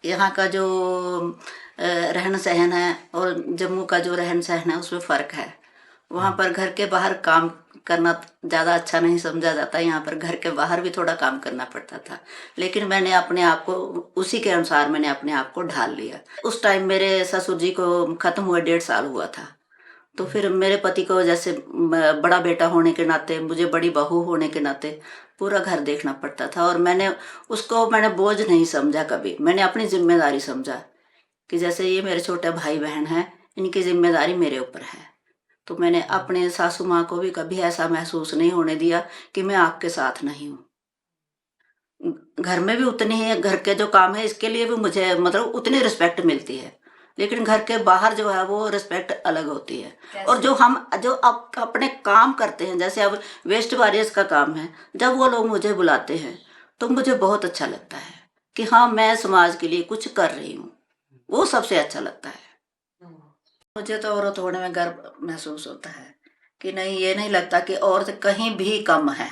यहाँ का जो रहन सहन है और जम्मू का जो रहन सहन है उसमें फ़र्क है। वहाँ पर घर के बाहर काम करना ज़्यादा अच्छा नहीं समझा जाता, यहाँ पर घर के बाहर भी थोड़ा काम करना पड़ता था। लेकिन मैंने अपने आप को उसी के अनुसार मैंने अपने आप को ढाल लिया। उस टाइम मेरे ससुर जी को ख़त्म हुए 1.5 साल हुआ था। तो फिर मेरे पति को जैसे बड़ा बेटा होने के नाते, मुझे बड़ी बहू होने के नाते पूरा घर देखना पड़ता था, और मैंने बोझ नहीं समझा कभी। मैंने अपनी जिम्मेदारी समझा कि जैसे ये मेरे छोटे भाई बहन हैं, इनकी जिम्मेदारी मेरे ऊपर है। तो मैंने अपने सासू माँ को भी कभी ऐसा महसूस नहीं होने दिया कि मैं आपके साथ नहीं हूँ। घर में भी उतनी ही घर के जो काम है इसके लिए भी मुझे मतलब उतनी रिस्पेक्ट मिलती है, लेकिन घर के बाहर जो है वो रिस्पेक्ट अलग होती है। और जो अब अपने काम करते हैं, जैसे अब वेस्ट वॉरियर्स का काम है, जब वो लोग मुझे बुलाते हैं तो मुझे बहुत अच्छा लगता है कि हाँ, मैं समाज के लिए कुछ कर रही हूँ। वो सबसे अच्छा लगता है। मुझे तो औरत होने में गर्व महसूस होता है कि नहीं, ये नहीं लगता कि औरत कहीं भी कम है।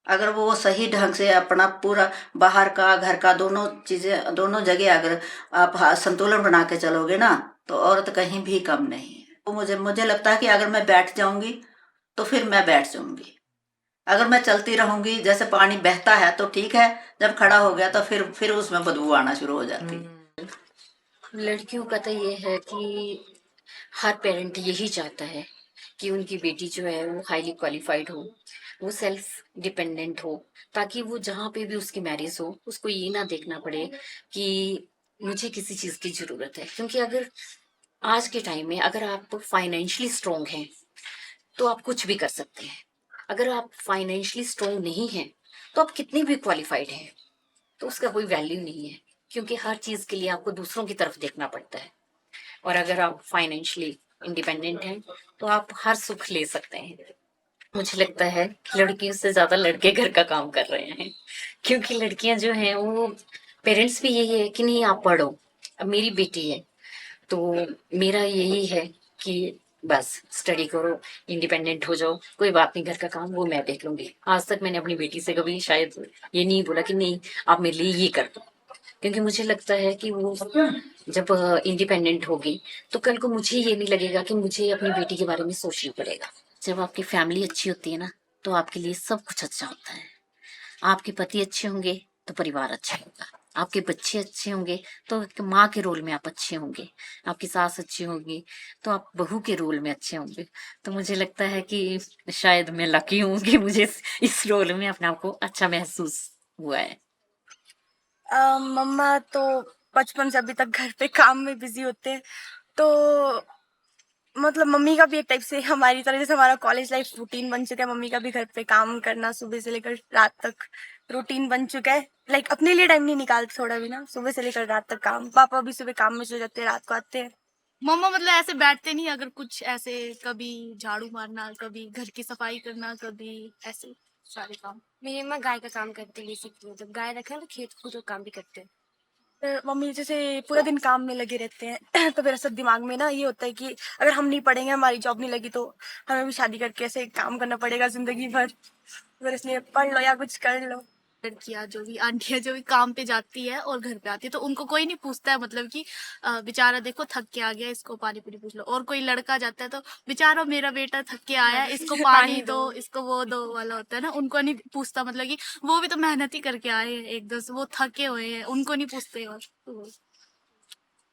अगर वो सही ढंग से अपना पूरा बाहर का घर का दोनों चीजें, दोनों जगह अगर आप संतुलन बना के चलोगे ना, तो औरत कहीं भी कम नहीं है। तो मुझे लगता है कि अगर मैं बैठ जाऊंगी तो फिर मैं बैठ जाऊंगी। अगर मैं चलती रहूंगी, जैसे पानी बहता है तो ठीक है, जब खड़ा हो गया तो फिर उसमें बदबू आना शुरू हो जाती है। लड़कियों का तो ये है कि हर पेरेंट यही चाहता है कि उनकी बेटी जो है वो हाईली क्वालिफाइड हो, वो सेल्फ डिपेंडेंट हो, ताकि वो जहाँ पे भी उसकी मैरिज हो उसको ये ना देखना पड़े कि मुझे किसी चीज की जरूरत है। क्योंकि अगर आज के टाइम में अगर आप फाइनेंशियली स्ट्रोंग हैं तो आप कुछ भी कर सकते हैं। अगर आप फाइनेंशियली स्ट्रोंग नहीं हैं तो आप कितनी भी क्वालिफाइड हैं तो उसका कोई वैल्यू नहीं है, क्योंकि हर चीज के लिए आपको दूसरों की तरफ देखना पड़ता है। और अगर आप फाइनेंशियली इंडिपेंडेंट हैं तो आप हर सुख ले सकते हैं। मुझे लगता है कि लड़कियों से ज्यादा लड़के घर का काम कर रहे हैं, क्योंकि लड़कियां जो हैं वो, पेरेंट्स भी यही है कि नहीं आप पढ़ो। अब मेरी बेटी है तो मेरा यही है कि बस स्टडी करो, इंडिपेंडेंट हो जाओ, कोई बात नहीं, घर का काम वो मैं देख लूंगी। आज तक मैंने अपनी बेटी से कभी शायद ये नहीं बोला कि नहीं आप मेरे लिए ये कर दो, क्योंकि मुझे लगता है कि वो जब इंडिपेंडेंट होगी तो कल को मुझे ये नहीं लगेगा कि मुझे अपनी बेटी के बारे में सोचना पड़ेगा। जब आपकी फैमिली अच्छी होती है ना तो आपके लिए सब कुछ अच्छा होता है। आपके पति अच्छे होंगे तो परिवार अच्छा होगा, आपके बच्चे अच्छे होंगे तो एक माँ के रोल में आप अच्छे होंगे, आपकी सास अच्छी होगी तो आप बहू के रोल में अच्छे होंगे। तो मुझे लगता है कि शायद मैं लकी हूँ कि मुझे इस रोल में अपने आप को अच्छा महसूस हुआ है। मम्मा तो बचपन से अभी तक घर पे काम में बिजी होते हैं, तो मतलब मम्मी का भी एक टाइप से हमारी तरह, जैसे हमारा कॉलेज लाइफ रूटीन बन चुका है, मम्मी का भी घर पे काम करना सुबह से लेकर रात तक रूटीन बन चुका है। लाइक अपने लिए टाइम नहीं निकालते थोड़ा भी ना, सुबह से लेकर रात तक काम। पापा भी सुबह काम में चले जाते हैं, रात को आते हैं। मम्मा मतलब ऐसे बैठते नहीं, अगर कुछ ऐसे कभी झाड़ू मारना, कभी घर की सफाई करना, कभी ऐसे सारे काम। मेरी माँ गाय का काम करते हैं बेसिकली, जब गाय रखे हैं तो खेत को जो काम भी करते हैं। फिर मम्मी जैसे पूरा दिन काम में लगे रहते हैं तो मेरा सब दिमाग में ना ये होता है कि अगर हम नहीं पढ़ेंगे, हमारी जॉब नहीं लगी, तो हमें भी शादी करके ऐसे काम करना पड़ेगा जिंदगी भर। फिर इसलिए पढ़ लो या कुछ कर लो। लड़कियां जो भी आंटियां जो भी काम पे जाती है और घर पे आती है तो उनको कोई नहीं पूछता है, मतलब कि बेचारा देखो थक के आ गया, इसको पानी पूरी पूछ लो। और कोई लड़का जाता है तो बेचारा मेरा बेटा थक के आया है, इसको पानी दो, इसको वो दो वाला होता है ना, उनको नहीं पूछता। मतलब कि वो भी तो मेहनत ही करके आए हैं, एक दस वो थके हुए हैं, उनको नहीं पूछते। और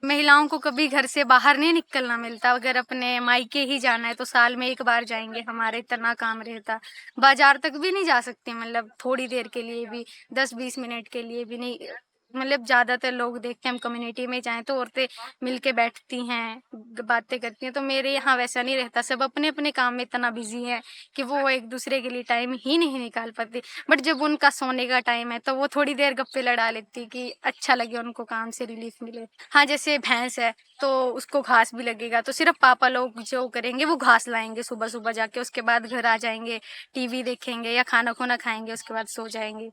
महिलाओं को कभी घर से बाहर नहीं निकलना मिलता। अगर अपने मायके ही जाना है तो साल में एक बार जाएंगे, हमारे इतना काम रहता। बाजार तक भी नहीं जा सकते, मतलब थोड़ी देर के लिए भी, 10-20 मिनट के लिए भी नहीं। मतलब ज्यादातर लोग देखते हैं हम कम्युनिटी में जाएं तो औरतें मिलके बैठती हैं, बातें करती हैं। तो मेरे यहाँ वैसा नहीं रहता, सब अपने अपने काम में इतना बिजी है कि वो एक दूसरे के लिए टाइम ही नहीं निकाल पाते। बट जब उनका सोने का टाइम है तो वो थोड़ी देर गप्पे लड़ा लेती कि अच्छा लगे, उनको काम से रिलीफ मिले। हाँ, जैसे भैंस है तो उसको घास भी लगेगा, तो सिर्फ पापा लोग जो करेंगे वो घास लाएंगे सुबह सुबह जाके, उसके बाद घर आ जाएंगे, टीवी देखेंगे या खाना खुना खाएंगे, उसके बाद सो जाएंगे।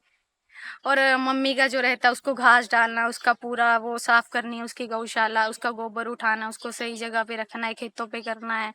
और मम्मी का जो रहता है उसको घास डालना, उसका पूरा वो साफ करनी है, उसकी गौशाला, उसका गोबर उठाना, उसको सही जगह पे रखना है, खेतों पे करना है,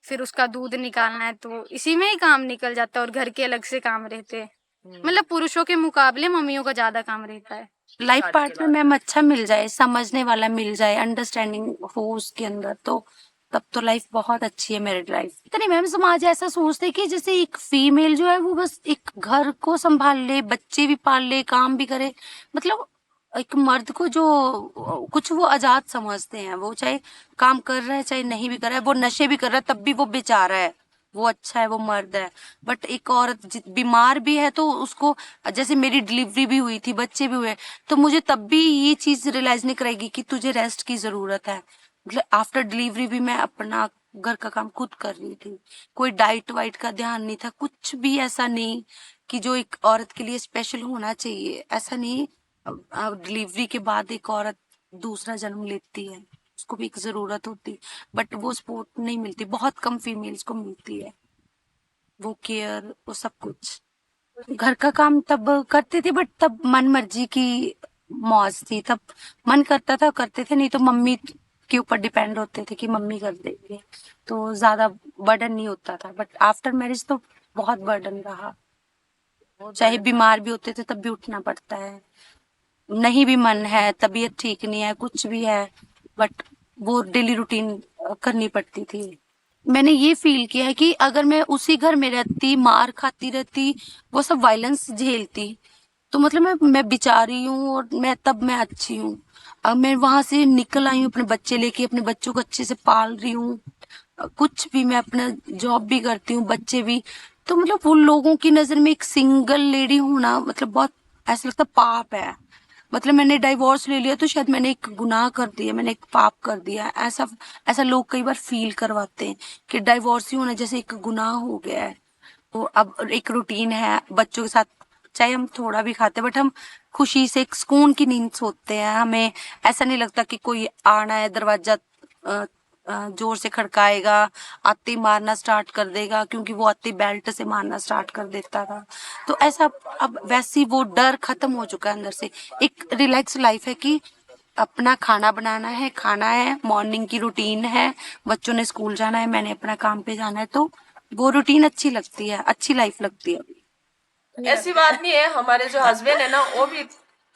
फिर उसका दूध निकालना है। तो इसी में ही काम निकल जाता है और घर के अलग से काम रहते हैं। मतलब पुरुषों के मुकाबले मम्मियों का ज्यादा काम रहता है। लाइफ शादी के पार्टनर बाद? मैम अच्छा मिल जाए, समझने वाला मिल जाए, अंडरस्टैंडिंग हो उसके अंदर, तो तब तो लाइफ बहुत अच्छी है मैरिड लाइफ। इतनी मैम समाज ऐसा सोचते है कि जैसे एक फीमेल जो है वो बस एक घर को संभाल ले, बच्चे भी पाल ले, काम भी करे, मतलब एक मर्द को जो कुछ वो आजाद समझते हैं, वो चाहे काम कर रहा है चाहे नहीं भी कर रहा है, वो नशे भी कर रहा है तब भी वो बेचारा है, वो अच्छा है, वो मर्द है। बट एक औरत बीमार भी है तो उसको, जैसे मेरी डिलीवरी भी हुई थी, बच्चे भी हुए, तो मुझे तब भी ये चीज रियलाइज नहीं कराएगी कि तुझे रेस्ट की जरूरत है। मतलब आफ्टर डिलीवरी भी मैं अपना घर का काम खुद कर रही थी, कोई डाइट वाइट का ध्यान नहीं था, कुछ भी ऐसा नहीं कि जो एक औरत के लिए स्पेशल होना चाहिए, ऐसा नहीं। अब डिलीवरी के बाद एक औरत दूसरा जन्म लेती है, उसको भी एक जरूरत होती, बट वो सपोर्ट नहीं मिलती, बहुत कम फीमेल्स को मिलती है वो केयर, वो सब कुछ। घर का काम तब करते थे, बट तब मन मर्जी की मौज थी, तब मन करता था करते थे, नहीं तो मम्मी के ऊपर डिपेंड होते थे कि मम्मी कर देंगे, तो ज्यादा बर्डन नहीं होता था। बट आफ्टर मैरिज तो बहुत बर्डन रहा, चाहे बीमार भी होते थे तब भी उठना पड़ता है, नहीं भी मन है, तबीयत ठीक नहीं है, कुछ भी है, बट वो डेली रूटीन करनी पड़ती थी। मैंने ये फील किया है कि अगर मैं उसी घर में रहती, मार खाती रहती, वो सब वायलेंस झेलती, तो मतलब मैं बेचारी हूँ और मैं अच्छी हूँ। अब मैं वहां से निकल आई हूँ अपने बच्चे लेके, अपने बच्चों को अच्छे से पाल रही हूँ, कुछ भी, मैं अपना जॉब भी करती हूँ, बच्चे भी, तो मतलब उन लोगों की नजर में एक सिंगल लेडी होना मतलब बहुत ऐसा लगता पाप है। मतलब मैंने डाइवोर्स ले लिया तो शायद मैंने एक गुनाह कर दिया, मैंने एक पाप कर दिया, ऐसा ऐसा लोग कई बार फील करवाते हैं कि डाइवोर्स ही होना जैसे एक गुनाह हो गया है। तो अब एक रूटीन है बच्चों के साथ, चाहे हम थोड़ा भी खाते बट हम खुशी से एक सुकून की नींद सोते हैं, हमें ऐसा नहीं लगता कि कोई आना है, दरवाजा जोर से खड़काएगा, आते ही मारना स्टार्ट कर देगा, क्योंकि वो आते ही बेल्ट से मारना स्टार्ट कर देता था। तो ऐसा अब वैसी वो डर खत्म हो चुका है अंदर से, एक रिलैक्स लाइफ है कि अपना खाना बनाना है, खाना है, मॉर्निंग की रूटीन है, बच्चों ने स्कूल जाना है, मैंने अपना काम पे जाना है, तो वो रूटीन अच्छी लगती है, अच्छी लाइफ लगती है। ऐसी बात नहीं है, हमारे जो हस्बैंड है ना वो भी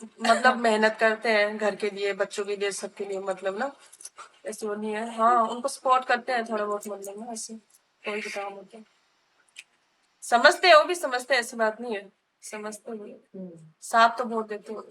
मतलब मेहनत करते हैं घर के लिए, बच्चों के लिए, सबके लिए, मतलब ना ऐसे वो नहीं है। हाँ, उनको सपोर्ट करते हैं थोड़ा बहुत, मतलब ना ऐसे कोई भी काम होता है समझते हैं, वो भी समझते हैं, ऐसी बात नहीं है, समझते हैं, साथ तो बहुत देते हैं।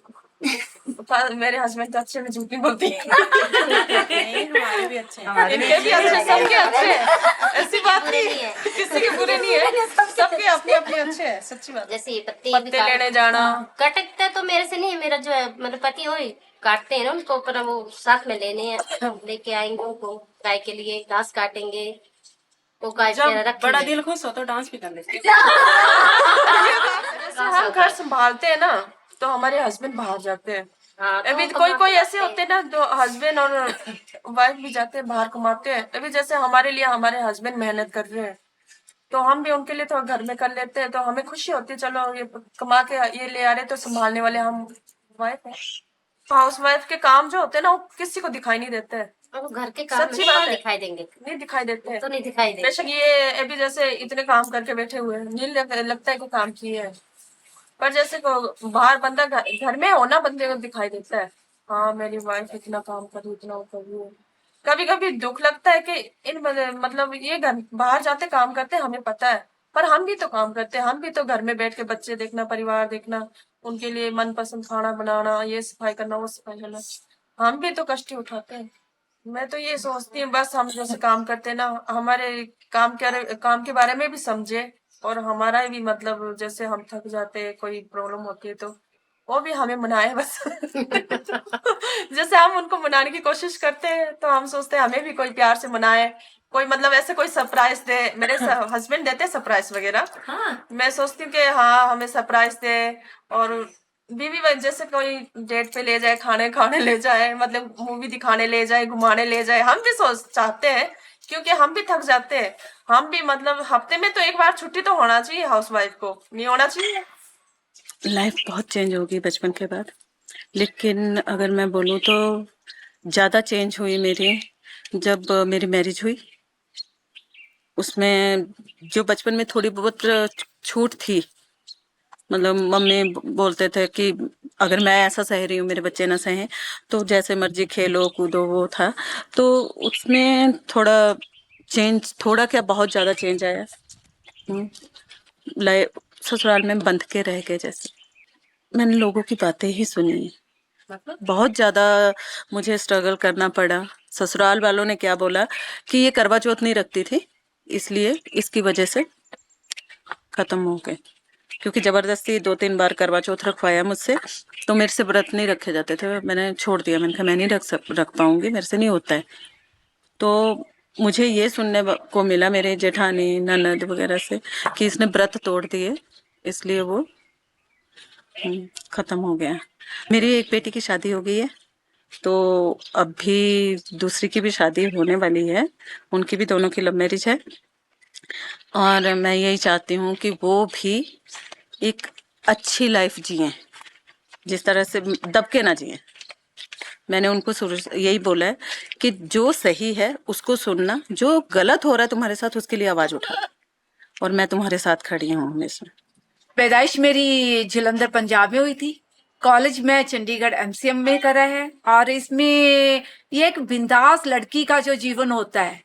मेरे हस्बैंड तो अच्छे में झूठ नहीं बोलती है। हमारे भी अच्छे हैं। इनके भी अच्छे, सबके अच्छे हैं, ऐसी बात नहीं है, किसी के बुरे नहीं है, सबके अपने अपने अच्छे हैं, सच्ची बात। जैसे पत्ते पत्ते लेने जाना, कटकता तो मेरे से नहीं, मेरा जो है मतलब पति हो काटते हैं ना उनको, पर वो साथ में लेके आएंगे उनको, गाय के लिए घास काटेंगे, वो गाय जब रखेंगे। बड़ा दिल खुश हो तो डांस भी कर लेते हैं। जैसे हम घर संभालते हैं ना तो हमारे हस्बैंड बाहर जाते हैं। हाँ, तो अभी उनको कोई कोई बाहर ऐसे होते हैं ना जो हस्बैंड और वाइफ भी जाते हैं बाहर कमाते हैं, अभी जैसे हमारे लिए हमारे हस्बैंड मेहनत कर रहे हैं तो हम भी उनके लिए थोड़ा घर में कर लेते हैं, तो हमें खुशी होती है, चलो ये कमा के ये ले आ रहे तो संभालने वाले हम वाइफ है। हाउस वाइफ के काम जो होते हैं ना वो किसी को दिखाई नहीं देते हैं, वो घर के काम सच्ची में बात कहाँ है, दिखाई देंगे, नहीं दिखाई देते हैं। तो नहीं दिखाई देंगे। बेशक ये अभी जैसे इतने काम करके बैठे हुए हैं, नहीं लगता है कि काम किए है, पर जैसे को बाहर बंदा घर में होना बंदे को दिखाई देता है, हाँ मेरी वाइफ इतना काम कर रही, इतना वो कर रही है। कभी कभी दुख लगता है कि मतलब ये घर बाहर जाते काम करते हमें पता है, पर हम भी तो काम करते हैं, हम भी तो घर में बैठ के बच्चे देखना, परिवार देखना, उनके लिए मनपसंद खाना बनाना, ये सफाई करना, वो सफाई करना, हम भी तो कष्ट उठाते हैं। मैं तो ये सोचती हूँ बस हम जैसे काम करते हैं ना, हमारे काम के बारे में भी समझे, और हमारा भी मतलब जैसे हम थक जाते हैं, कोई प्रॉब्लम होती है तो वो भी हमें मनाए बस। जैसे हम उनको मनाने की कोशिश करते हैं तो हम सोचते हैं हमें भी कोई प्यार से मनाए, कोई मतलब ऐसे कोई सरप्राइज दे। मेरे हस्बैंड देते हैं सरप्राइज वगैरह, हाँ, मैं सोचती हूँ कि हाँ हमें सरप्राइज दे, और बीवी जैसे कोई डेट पे ले जाए, खाने ले जाए, मतलब मूवी दिखाने ले जाए, घुमाने ले जाए, हम भी सोच चाहते हैं क्योंकि हम भी थक जाते हैं, हम भी मतलब हफ्ते में तो एक बार छुट्टी तो होना चाहिए, हाउसवाइफ को नहीं होना चाहिए। लाइफ बहुत चेंज होगी बचपन के बाद, लेकिन अगर मैं बोलूँ तो ज़्यादा चेंज हुई मेरी जब मेरी मैरिज हुई। उसमें जो बचपन में थोड़ी बहुत छूट थी मतलब मम्मी बोलते थे कि अगर मैं ऐसा सह रही हूँ मेरे बच्चे ना सहें, तो जैसे मर्जी खेलो कूदो, वो था। तो उसमें थोड़ा चेंज, थोड़ा क्या बहुत ज्यादा चेंज आया। ससुराल में बंध के रह गए जैसे। मैंने लोगों की बातें ही सुनी है, बहुत ज्यादा मुझे स्ट्रगल करना पड़ा। ससुराल वालों ने क्या बोला कि ये करवा चौथ नहीं रखती थी, इसलिए इसकी वजह से खत्म हो गए। क्योंकि जबरदस्ती 2-3 बार करवा चौथ रखवाया मुझसे, तो मेरे से व्रत नहीं रखे जाते थे। मैंने छोड़ दिया, मैंने कहा मैं नहीं रख पाऊंगी, मेरे से नहीं होता है। तो मुझे ये सुनने को मिला मेरे जेठानी ननद वगैरह से कि इसने व्रत तोड़ दिए, इसलिए वो खत्म हो गया। मेरी एक बेटी की शादी हो गई है, तो अभी दूसरी की भी शादी होने वाली है। उनकी भी दोनों की लव मैरिज है, और मैं यही चाहती हूँ कि वो भी एक अच्छी लाइफ जिए, जिस तरह से दबके ना जिए। मैंने उनको यही बोला है कि जो सही है उसको सुनना, जो गलत हो रहा है तुम्हारे साथ उसके लिए आवाज उठा, और मैं तुम्हारे साथ खड़ी हूँ हमेशा। पैदाइश मेरी जलंधर पंजाब में हुई थी। कॉलेज में चंडीगढ़ एमसीएम में करा है। और इसमें ये एक बिंदास लड़की का जो जीवन होता है,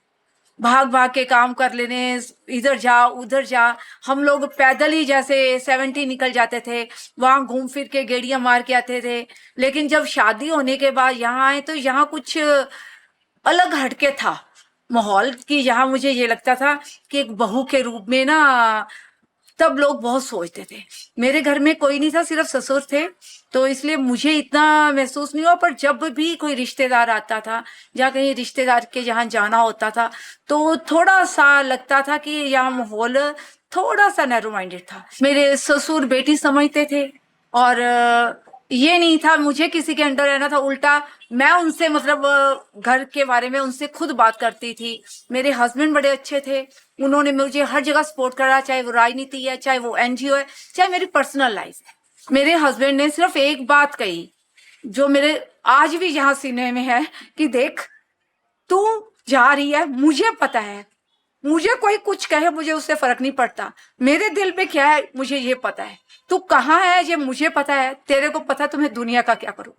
भाग भाग के काम कर लेने, इधर जा उधर जा। हम लोग पैदल ही जैसे 70 निकल जाते थे, वहां घूम फिर के गेड़ियां मार के आते थे। लेकिन जब शादी होने के बाद यहाँ आए तो यहाँ कुछ अलग हटके था माहौल की। यहाँ मुझे ये लगता था कि एक बहू के रूप में ना, तब लोग बहुत सोचते थे। मेरे घर में कोई नहीं था, सिर्फ ससुर थे, तो इसलिए मुझे इतना महसूस नहीं हुआ। पर जब भी कोई रिश्तेदार आता था या कहीं रिश्तेदार के यहाँ जाना होता था, तो थोड़ा सा लगता था कि यहाँ माहौल थोड़ा सा नैरो माइंडेड था। मेरे ससुर बेटी समझते थे, और ये नहीं था मुझे किसी के अंडर रहना था। उल्टा मैं उनसे मतलब घर के बारे में उनसे खुद बात करती थी। मेरे हस्बैंड बड़े अच्छे थे, उन्होंने मुझे हर जगह सपोर्ट करा, चाहे वो राजनीति है, चाहे वो एनजीओ है, चाहे मेरी पर्सनल लाइफ है। मेरे हस्बैंड ने सिर्फ एक बात कही जो मेरे आज भी यहाँ सीने में है कि देख, तू जा रही है, मुझे पता है, मुझे कोई कुछ कहे मुझे उससे फर्क नहीं पड़ता। मेरे दिल में क्या है मुझे ये पता है। तू कहाँ है ये मुझे पता है, तेरे को पता है तो मैं दुनिया का क्या करूँ।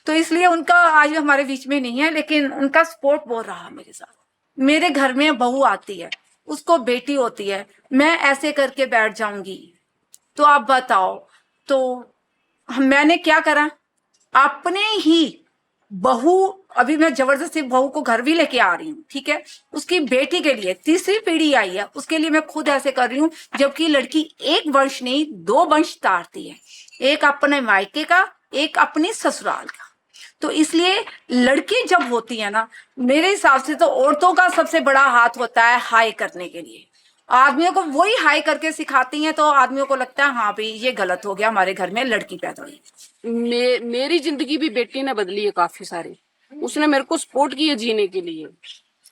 तो इसलिए उनका आज हमारे बीच में नहीं है, लेकिन उनका सपोर्ट बहुत रहा मेरे साथ। मेरे घर में बहू आती है, उसको बेटी होती है, मैं ऐसे करके बैठ जाऊंगी तो आप बताओ, तो मैंने क्या करा, अपने ही बहू, अभी मैं जबरदस्ती बहू को घर भी लेके आ रही हूँ, ठीक है, उसकी बेटी के लिए तीसरी पीढ़ी आई है, उसके लिए मैं खुद ऐसे कर रही हूँ। जबकि लड़की एक वंश नहीं 2 वंश तारती है, एक अपने मायके का, एक अपनी ससुराल का। तो इसलिए लड़की जब होती है ना, मेरे हिसाब से तो औरतों का सबसे बड़ा हाथ होता है हाई करने के लिए। आदमियों को वही हाई करके सिखाती हैं, तो आदमियों को लगता है हाँ भाई ये गलत हो गया, हमारे घर में लड़की पैदा हुई। मेरी जिंदगी भी बेटी ने बदली है काफी सारी। उसने मेरे को सपोर्ट किया जीने के लिए।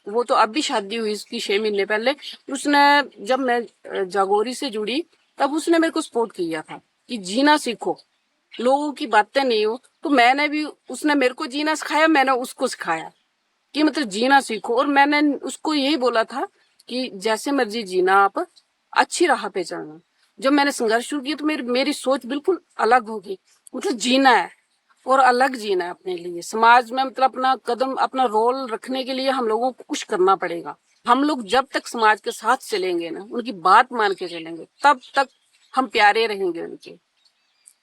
वो तो अब भी शादी हुई उसकी 6 महीने पहले। उसने, जब मैं जागोरी से जुड़ी तब उसने मेरे को सपोर्ट किया था कि जीना सीखो, लोगों की बातें नहीं हो। तो मैंने भी, उसने मेरे को जीना सिखाया, मैंने उसको सिखाया कि मतलब जीना सीखो। और मैंने उसको यही बोला था कि जैसे मर्जी जीना, आप अच्छी राह पे चलना। जब मैंने संघर्ष शुरू किया तो मेरी सोच बिल्कुल अलग होगी। मतलब जीना है और अलग जीना है अपने लिए। समाज में मतलब अपना कदम, अपना रोल रखने के लिए हम लोगों को कुछ करना पड़ेगा। हम लोग जब तक समाज के साथ चलेंगे ना, उनकी बात मान के चलेंगे, तब तक हम प्यारे रहेंगे उनके।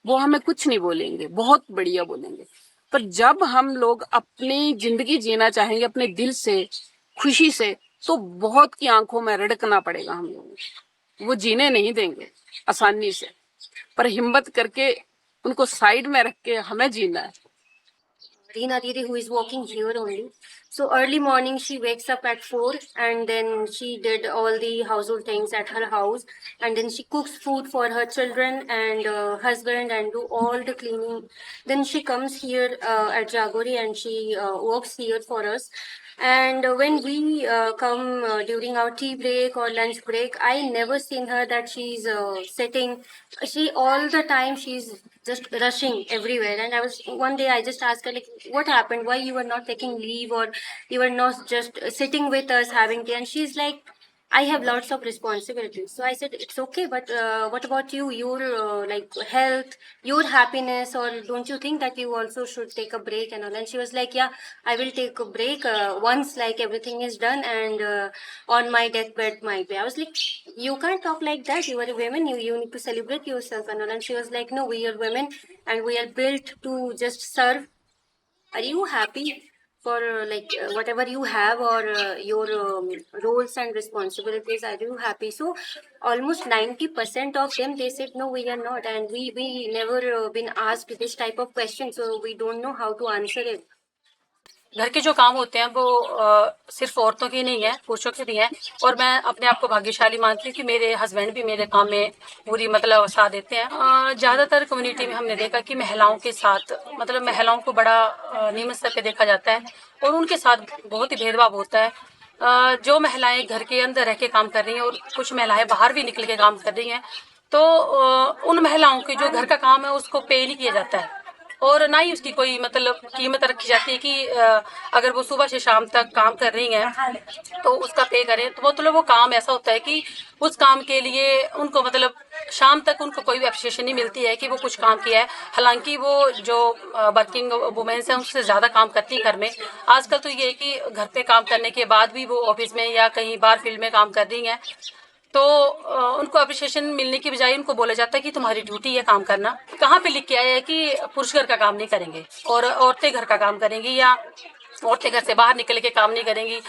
वो हमें कुछ नहीं बोलेंगे, बहुत बढ़िया बोलेंगे। पर जब हम लोग अपनी जिंदगी जीना चाहेंगे अपने दिल से, खुशी से, तो बहुत की आंखों में रड़कना पड़ेगा हम लोगों को। वो जीने नहीं देंगे आसानी से, पर हिम्मत करके उनको साइड में रख के हमें जीना है। Reena Didi, who is working here only. So early morning she wakes up at 4 and then she did all the household things at her house, and then she cooks food for her children and husband and do all the cleaning. Then she comes here at Jagori and she works here for us. And when we come during our tea break or lunch break, I never seen her that she's sitting. She all the time she's just rushing everywhere. And one day I just asked her, like, what happened? Why you were not taking leave, or you were not just sitting with us having tea? And she's like, I have lots of responsibilities. So I said, it's okay, but what about you? Your like health, your happiness, or don't you think that you also should take a break and all? And she was like, yeah, I will take a break once like everything is done and on my deathbed might be. I was like, you can't talk like that. You are a woman. You need to celebrate yourself and all. And she was like, no, we are women and we are built to just serve. Are you happy for whatever you have or your roles and responsibilities? Are you happy? So almost 90% of them, they said no, we are not, and we never been asked this type of question, so we don't know how to answer it. घर के जो काम होते हैं वो सिर्फ औरतों की नहीं है, पुरुषों के भी हैं। और मैं अपने आप को भाग्यशाली मानती हूँ कि मेरे हस्बैंड भी मेरे काम में पूरी मतलब साथ देते हैं। ज़्यादातर कम्युनिटी में हमने देखा कि महिलाओं के साथ मतलब महिलाओं को बड़ा नीमन स्तर पे देखा जाता है और उनके साथ बहुत ही भेदभाव होता है। जो महिलाएं घर के अंदर रह के काम कर रही हैं और कुछ महिलाएं बाहर भी निकल के काम कर रही हैं, तो उन महिलाओं के जो घर का काम है उसको पे नहीं किया जाता है और ना ही उसकी कोई मतलब कीमत रखी जाती है कि अगर वो सुबह से शाम तक काम कर रही हैं तो उसका पे करें। तो मतलब वो काम ऐसा होता है कि उस काम के लिए उनको मतलब शाम तक उनको कोई भी अप्रिशिएशन नहीं मिलती है कि वो कुछ काम किया है। हालांकि वो जो वर्किंग वुमेन्स हैं उससे ज़्यादा काम करती हैं घर में। आजकल तो ये है कि घर पे काम करने के बाद भी वो ऑफिस में या कहीं बाहर फील्ड में काम कर रही हैं, तो उनको अप्रिशिएशन मिलने की बजाय उनको बोला जाता है कि तुम्हारी ड्यूटी है काम करना। कहाँ पे लिख के आया है कि पुरुष घर का काम नहीं करेंगे और औरतें घर का काम करेंगी या औरतें घर से बाहर निकल के काम नहीं करेंगी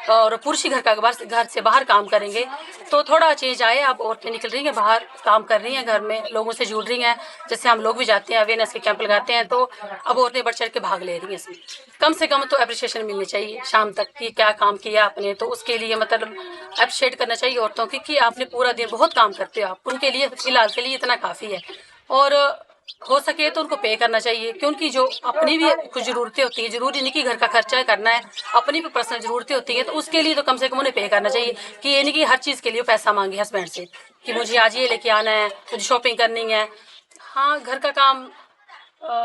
और पुरुष ही घर से बाहर काम करेंगे। तो थोड़ा चेंज आए। अब औरतें निकल रही हैं बाहर, काम कर रही हैं, घर में लोगों से जुड़ रही हैं। जैसे हम लोग भी जाते हैं, अवेयरनेस के कैंप लगाते हैं, तो अब औरतें बढ़ चढ़ के भाग ले रही हैं इसमें। कम से कम तो अप्रिशिएशन मिलनी चाहिए शाम तक कि क्या काम किया आपने, तो उसके लिए मतलब अप्रिशिएट करना चाहिए औरतों की कि आपने पूरा दिन बहुत काम करते हो आप। उनके लिए फिलहाल के लिए इतना काफ़ी है और हो सके तो उनको पे करना चाहिए क्योंकि जो अपनी भी कुछ ज़रूरतें होती हैं, ज़रूरी नहीं कि घर का खर्चा करना है, अपनी भी पर्सनल ज़रूरतें होती हैं, तो उसके लिए तो कम से कम उन्हें पे करना चाहिए कि ये नहीं कि हर चीज़ के लिए पैसा मांगे हस्बैंड से कि मुझे आज ये लेके आना है, मुझे शॉपिंग करनी है। हाँ, घर का काम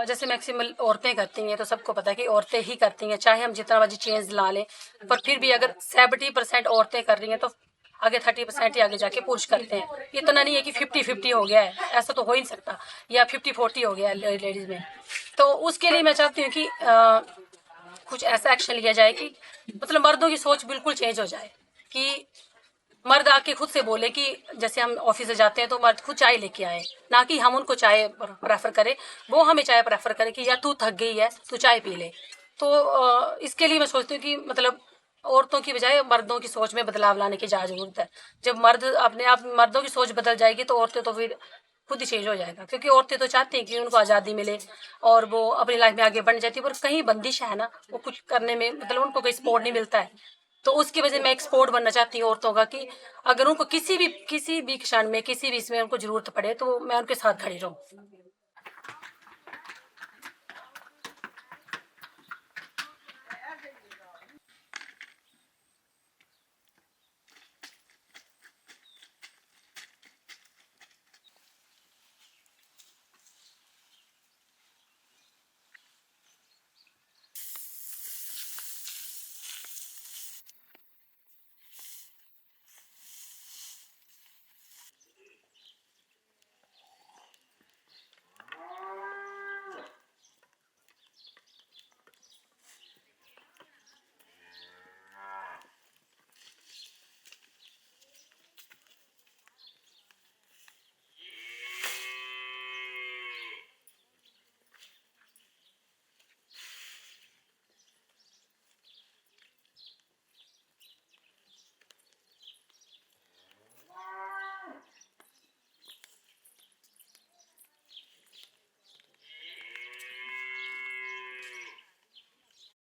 जैसे मैक्सिमम औरतें करती हैं, तो सबको पता है कि औरतें ही करती हैं, चाहे हम जितना मर्जी चेंज ला लें, पर फिर भी अगर 70% औरतें कर रही हैं तो आगे 30% ही आगे जाके पुरुष करते हैं। इतना नहीं है कि 50-50 हो गया है, ऐसा तो हो ही नहीं सकता, या 50-40 हो गया है लेडीज़ में। तो उसके लिए मैं चाहती हूँ कि कुछ ऐसा एक्शन लिया जाए कि मतलब मर्दों की सोच बिल्कुल चेंज हो जाए कि मर्द आके खुद से बोले कि जैसे हम ऑफिस से जाते हैं तो मर्द खुद चाय लेके आए, ना कि हम उनको चाय प्रेफर करें, वो हमें चाय प्रेफर करें कि यार तू थक गई है तू चाय पी ले। तो इसके लिए मैं सोचती हूँ कि मतलब औरतों की बजाय मर्दों की सोच में बदलाव लाने की ज़रूरत है। जब मर्द अपने आप मर्दों की सोच बदल जाएगी तो औरतें तो फिर खुद ही चेंज हो जाएगा, क्योंकि औरतें तो चाहती हैं कि उनको आज़ादी मिले और वो अपनी लाइफ में आगे बढ़ जाती है, पर कहीं बंदिश है ना, वो कुछ करने में मतलब उनको कोई सपोर्ट नहीं मिलता है। तो उसकी वजह मैं एक सपोर्ट बनना चाहती हूँ औरतों का कि अगर उनको किसी भी क्षण में किसी भी इसमें उनको ज़रूरत पड़े तो मैं उनके साथ खड़ी रहूँ।